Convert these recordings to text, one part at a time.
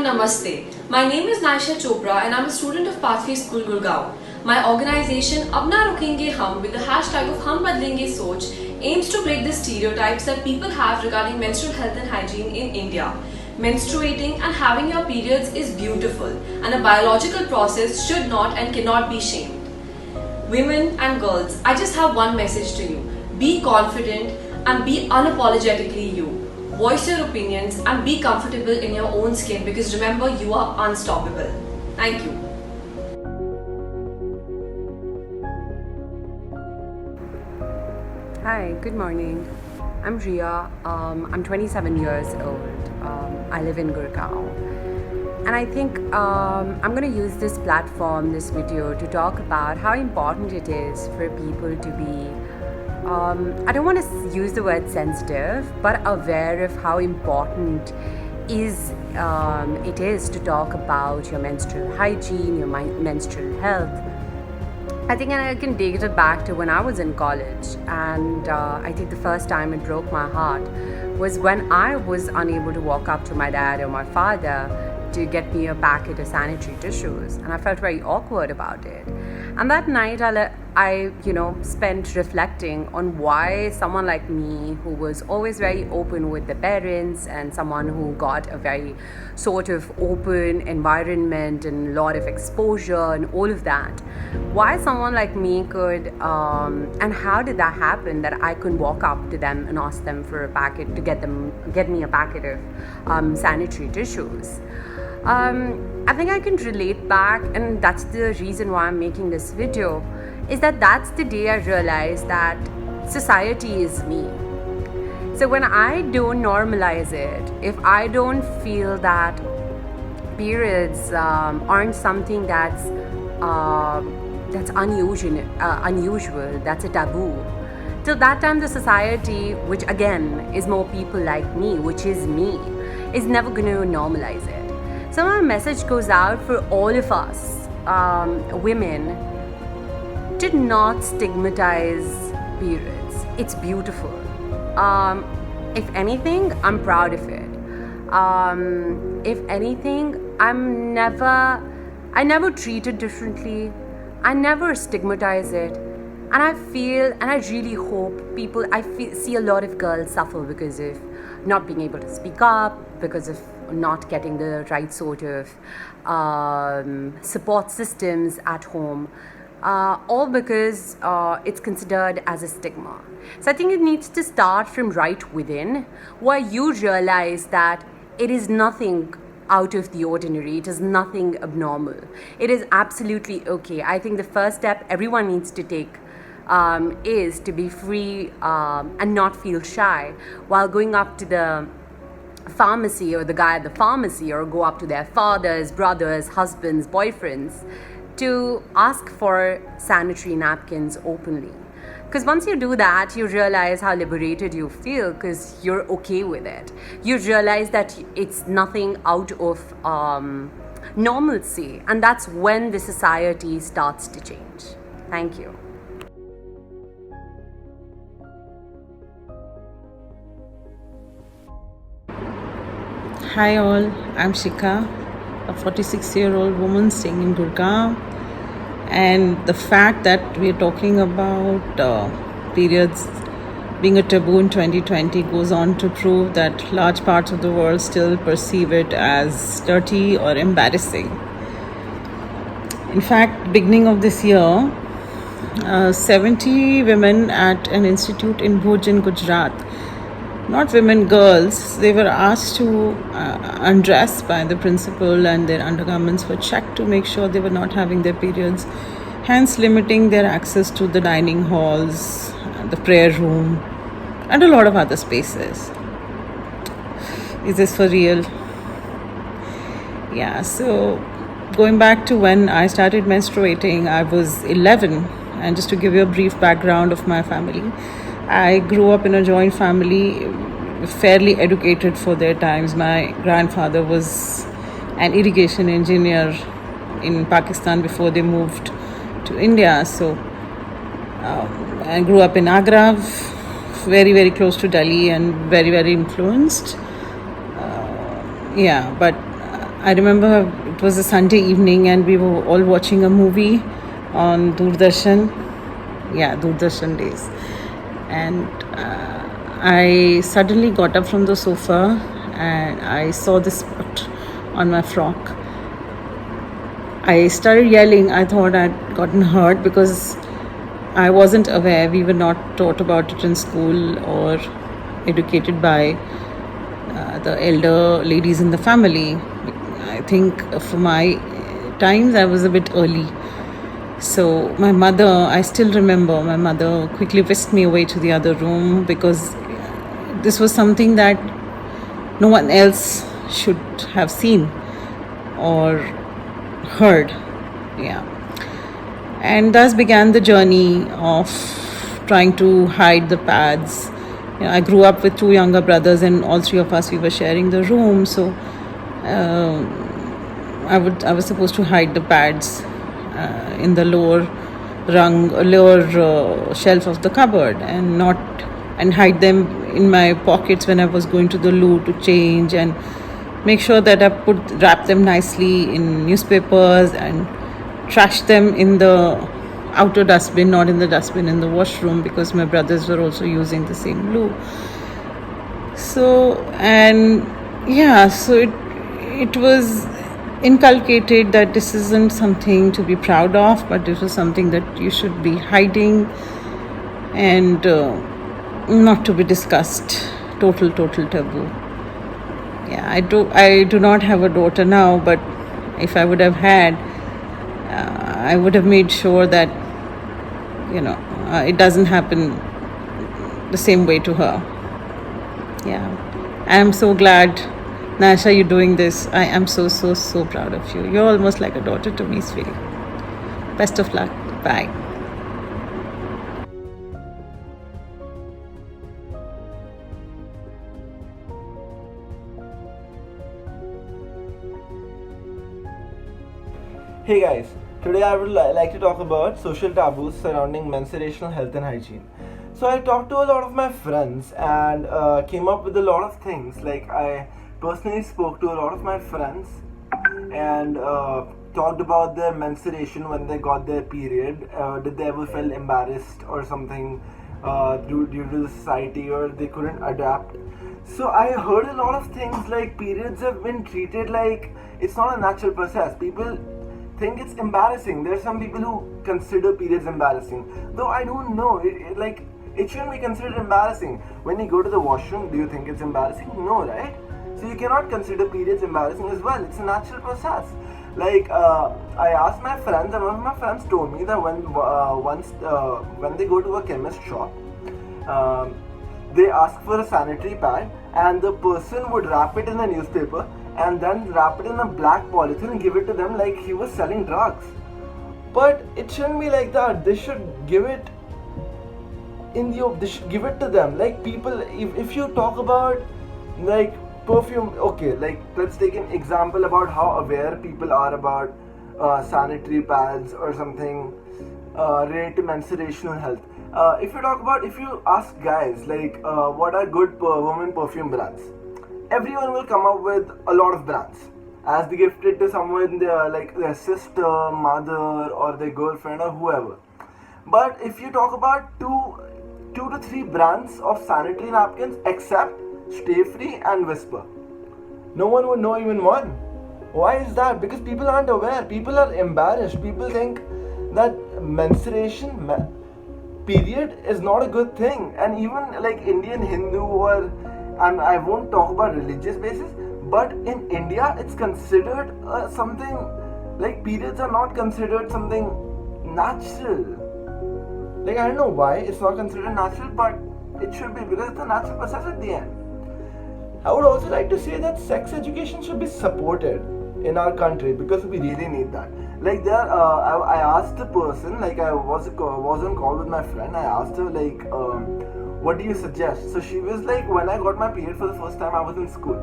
everyone, Namaste. My name is Naisha Chopra and I'm a student of Pathway School, Gurgaon. My organization Ab Na Rukenge Hum with the hashtag of Hum Badlenge Soch aims to break the stereotypes that people have regarding menstrual health and hygiene in India. Menstruating and having your periods is beautiful and a biological process should not and cannot be shamed. Women and girls, I just have one message to you. Be confident and be unapologetically you. Voice your opinions and be comfortable in your own skin because remember, you are unstoppable. Thank you. Hi, good morning. I'm Ria. I'm 27 years old. I live in Gurgaon. And I think I'm going to use this platform, this video, to talk about how important it is for people to be I don't want to use the word sensitive, but aware of how important it is to talk about your menstrual hygiene, your menstrual health. I think I can date it back to when I was in college, and I think the first time it broke my heart was when I was unable to walk up to my dad or my father to get me a packet of sanitary tissues, and I felt very awkward about it. And that night I spent reflecting on why someone like me, who was always very open with the parents and someone who got a very sort of open environment and a lot of exposure and all of that, why someone like me could and how did that happen that I could walk up to them and ask them for a packet to get me a packet of sanitary tissues. I think I can relate back, and that's the reason why I'm making this video, is that's the day I realized that society is me. So when I don't normalize it, if I don't feel that periods aren't something that's unusual, that's a taboo, till that time the society, which again is more people like me, which is me, is never going to normalize it. So my message goes out for all of us, women, to not stigmatize periods. It's beautiful. If anything, I'm proud of it. If anything, I never treat it differently. I never stigmatize it. And I feel, and I really hope see a lot of girls suffer because of not being able to speak up, because of not getting the right sort of support systems at home, all because it's considered as a stigma. So I think it needs to start from right within, where you realize that it is nothing out of the ordinary, it is nothing abnormal. It is absolutely okay. I think the first step everyone needs to take is to be free and not feel shy while going up to the pharmacy or the guy at the pharmacy, or go up to their fathers, brothers, husbands, boyfriends to ask for sanitary napkins openly. Because once you do that, you realize how liberated you feel because you're okay with it. You realize that it's nothing out of normalcy, and that's when the society starts to change. Thank you. Hi all, I'm Shika, a 46-year-old woman staying in Gurgaon, and the fact that we're talking about periods being a taboo in 2020 goes on to prove that large parts of the world still perceive it as dirty or embarrassing. In fact, beginning of this year, 70 women at an institute in Bhuj in Gujarat, not women, girls, they were asked to undress by the principal, and their undergarments were checked to make sure they were not having their periods, hence limiting their access to the dining halls, the prayer room, and a lot of other spaces. Is this for real? Yeah, so going back to when I started menstruating, I was 11, and just to give you a brief background of my family, I grew up in a joint family, fairly educated for their times. My grandfather was an irrigation engineer in Pakistan before they moved to India. So I grew up in Agra, very, very close to Delhi, and very, very influenced. But I remember it was a Sunday evening and we were all watching a movie on Doordarshan. Yeah, Doordarshan days. And I suddenly got up from the sofa and I saw this spot on my frock. I started yelling. I thought I'd gotten hurt because I wasn't aware. We were not taught about it in school or educated by the elder ladies in the family. I think for my times I was a bit early. So my mother, I still remember my mother quickly whisked me away to the other room because this was something that no one else should have seen or heard. Yeah. And thus began the journey of trying to hide the pads. I grew up with two younger brothers, and all three of us we were sharing the room. So I was supposed to hide the pads in the lower shelf of the cupboard, and hide them in my pockets when I was going to the loo to change, and make sure that I wrap them nicely in newspapers and trash them in the outer dustbin, not in the dustbin in the washroom, because my brothers were also using the same loo. So, and yeah, so it was inculcated that this isn't something to be proud of, but it was something that you should be hiding and not to be discussed. Total taboo. Yeah, I do not have a daughter now, but if I would have had, I would have made sure that it doesn't happen the same way to her. Yeah, I am so glad, Nasha, you're doing this. I am so proud of you. You're almost like a daughter to me, sweetie. Best of luck. Bye. Hey guys, today I would like to talk about social taboos surrounding menstruational health and hygiene. So I talked to a lot of my friends and came up with a lot of things. Like I personally spoke to a lot of my friends and talked about their menstruation when they got their period. Did they ever feel embarrassed or something due to the society, or they couldn't adapt? So I heard a lot of things like periods have been treated like it's not a natural process. People think it's embarrassing. There are some people who consider periods embarrassing, though I don't know. It shouldn't be considered embarrassing. When you go to the washroom, do you think it's embarrassing? No, right? So you cannot consider periods embarrassing as well. It's a natural process. I asked my friends, and one of my friends told me that when they go to a chemist shop, they ask for a sanitary pad, and the person would wrap it in a newspaper and then wrap it in a black polythene and give it to them like he was selling drugs. But it shouldn't be like that. They should give it they should give it to them. Like people, if you talk about like perfume, okay, like let's take an example about how aware people are about sanitary pads or something related to menstruational health. If you ask guys like what are good women perfume brands, everyone will come up with a lot of brands as they gifted to someone, their sister, mother, or their girlfriend, or whoever. But if you talk about two to three brands of sanitary napkins, except Stay Free and Whisper, no one would know even one. Why is that? Because people aren't aware. People are embarrassed. People think that menstruation, period, is not a good thing. And even like Indian Hindu and I won't talk about religious basis, but in India it's considered something like periods are not considered something natural. Like I don't know why it's not considered natural, but it should be, because it's a natural process at the end. I would also like to say that sex education should be supported in our country because we really need that. Like I asked the person, like I was on call with my friend. I asked her like, what do you suggest? So she was like, when I got my period for the first time, I was in school,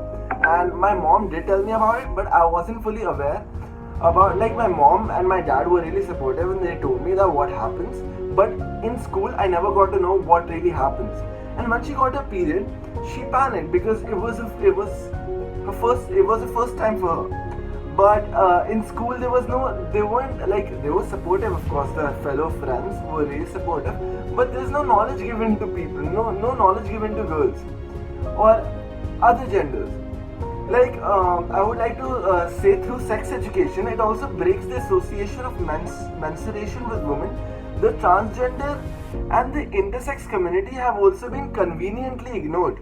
and my mom did tell me about it, but I wasn't fully aware about. Like my mom and my dad were really supportive, and they told me that what happens. But in school, I never got to know what really happens. And when she got her period, she panicked because it was the first time for her. But in school they weren't like, they were supportive, of course, their fellow friends were really supportive, but there's no knowledge given to people, no knowledge given to girls or other genders. Like, I would like to say, through sex education, it also breaks the association of menstruation with women. The transgender and the intersex community have also been conveniently ignored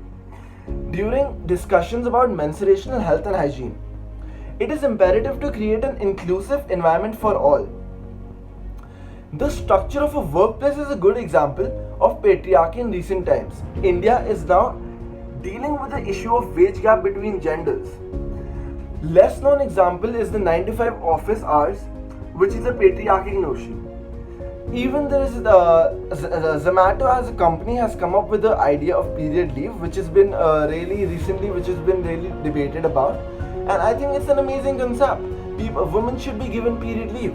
during discussions about menstruational health and hygiene. It is imperative to create an inclusive environment for all. The structure of a workplace is a good example of patriarchy in recent times. India is now dealing with the issue of wage gap between genders. Less known example is the 9 to 5 office hours, which is a patriarchal notion. Even there is Zomato as a company has come up with the idea of period leave, which has been really debated about, and I think it's an amazing concept. Women should be given period leave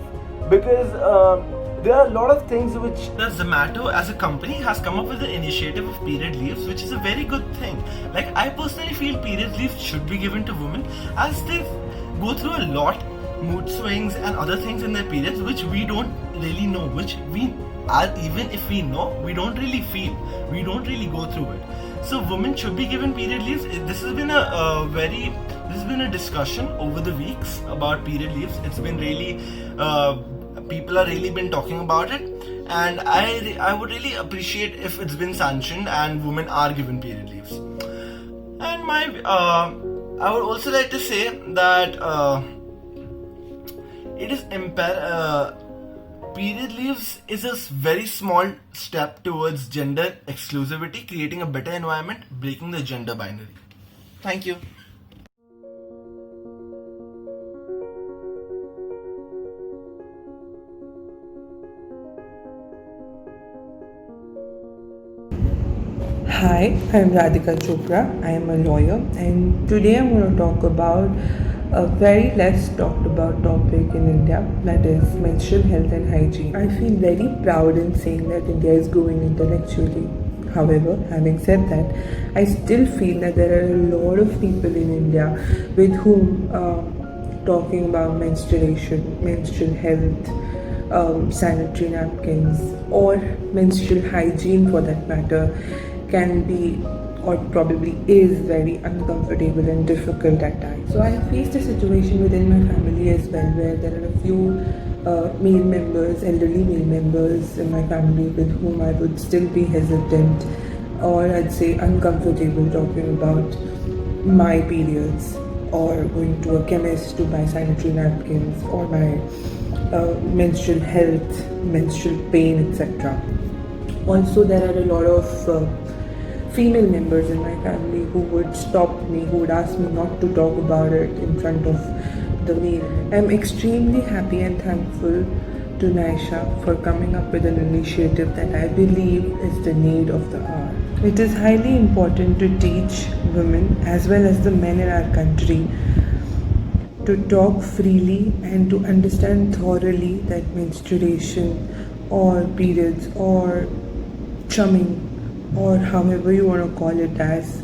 because there are a lot of things which the Zomato as a company has come up with the initiative of period leaves, which is a very good thing. Like, I personally feel period leave should be given to women as they go through a lot, mood swings and other things in their periods which we don't really know, which we are, even if we know, we don't really feel, we don't really go through it. So women should be given period leaves. This has been a discussion over the weeks about period leaves. It's been really people are really been talking about it, and I would really appreciate if it's been sanctioned and women are given period leaves. And I would also like to say that it is period leaves is a very small step towards gender exclusivity, creating a better environment, breaking the gender binary. Thank you. Hi, I'm Radhika Chopra. I am a lawyer, and today I'm going to talk about a very less talked about topic in India, that is menstrual health and hygiene. I feel very proud in saying that India is growing intellectually. However, having said that, I still feel that there are a lot of people in India with whom talking about menstruation, menstrual health, sanitary napkins, or menstrual hygiene for that matter, can be or probably is very uncomfortable and difficult at times. So I have faced a situation within my family as well, where there are a few male members, elderly male members in my family with whom I would still be hesitant, or I'd say uncomfortable talking about my periods, or going to a chemist to buy sanitary napkins, or my menstrual health, menstrual pain, etc. Also, there are a lot of female members in my family who would stop me, who would ask me not to talk about it in front of the male. I'm extremely happy and thankful to Naisha for coming up with an initiative that I believe is the need of the hour. It is highly important to teach women as well as the men in our country to talk freely and to understand thoroughly that menstruation or periods or chumming, or however you want to call it as,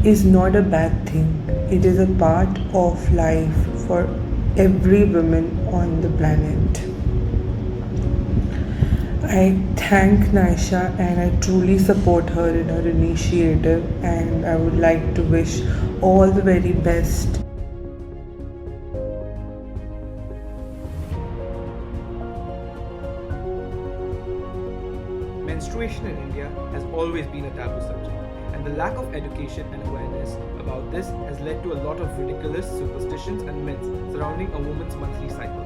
is not a bad thing. It is a part of life for every woman on the planet. I thank Naisha and I truly support her in her initiative, and I would like to wish all the very best. Menstruation in India has always been a taboo subject, and the lack of education and awareness about this has led to a lot of ridiculous superstitions and myths surrounding a woman's monthly cycle.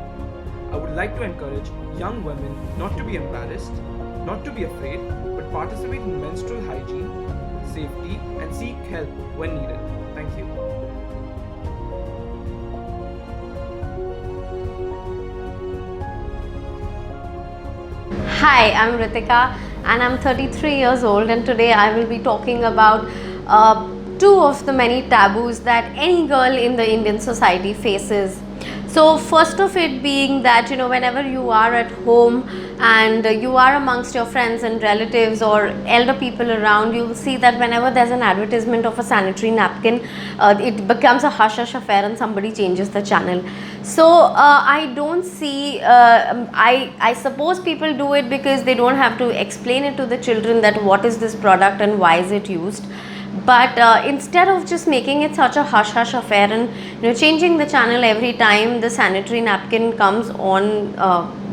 I would like to encourage young women not to be embarrassed, not to be afraid, but participate in menstrual hygiene, safety, and seek help when needed. Thank you. Hi, I'm Ritika and I'm 33 years old, and today I will be talking about two of the many taboos that any girl in the Indian society faces. So first of it being that, you know, whenever you are at home and you are amongst your friends and relatives or elder people around, you will see that whenever there's an advertisement of a sanitary napkin, it becomes a hush hush affair and somebody changes the channel. So I don't see, I suppose people do it because they don't have to explain it to the children that what is this product and why is it used. But instead of just making it such a hush hush affair and, you know, changing the channel every time the sanitary napkin comes on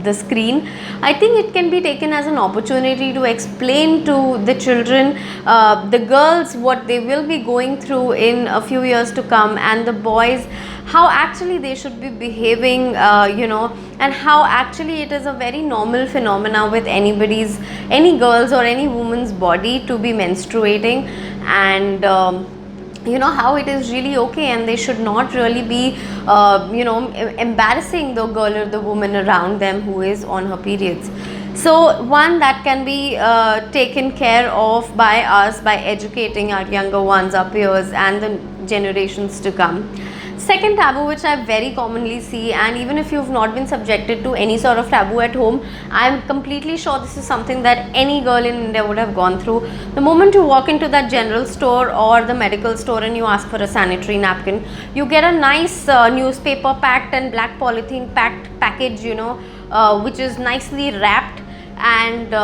the screen, I think it can be taken as an opportunity to explain to the children, the girls, what they will be going through in a few years to come, and the boys how actually they should be behaving, you know, and how actually it is a very normal phenomena with any girls or any woman's body to be menstruating, and you know, how it is really okay and they should not really be you know, embarrassing the girl or the woman around them who is on her periods. So one that can be taken care of by us by educating our younger ones, our peers and the generations to come. Second taboo which I very commonly see, and even if you've not been subjected to any sort of taboo at home, I'm completely sure this is something that any girl in India would have gone through. The moment you walk into that general store or the medical store and you ask for a sanitary napkin, you get a nice newspaper packed and black polythene packed package, you know, which is nicely wrapped, and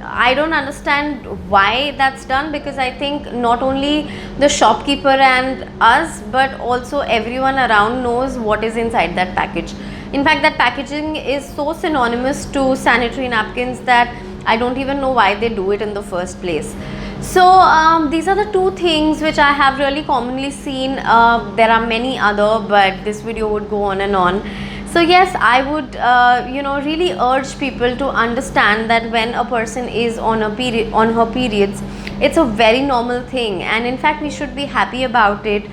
I don't understand why that's done, because I think not only the shopkeeper and us but also everyone around knows what is inside that package. In fact, that packaging is so synonymous to sanitary napkins that I don't even know why they do it in the first place. So these are the two things which I have really commonly seen. There are many other, but this video would go on and on. So yes, I would you know, really urge people to understand that when a person is on her periods, it's a very normal thing, and in fact we should be happy about it,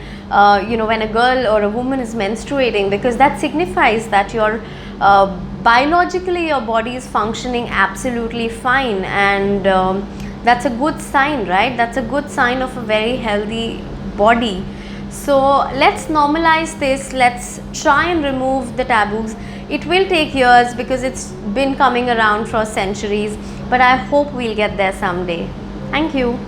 you know, when a girl or a woman is menstruating, because that signifies that your biologically your body is functioning absolutely fine, and that's a good sign, right? That's a good sign of a very healthy body. So let's normalize this, let's try and remove the taboos. It will take years because it's been coming around for centuries, but I hope we'll get there someday. Thank you.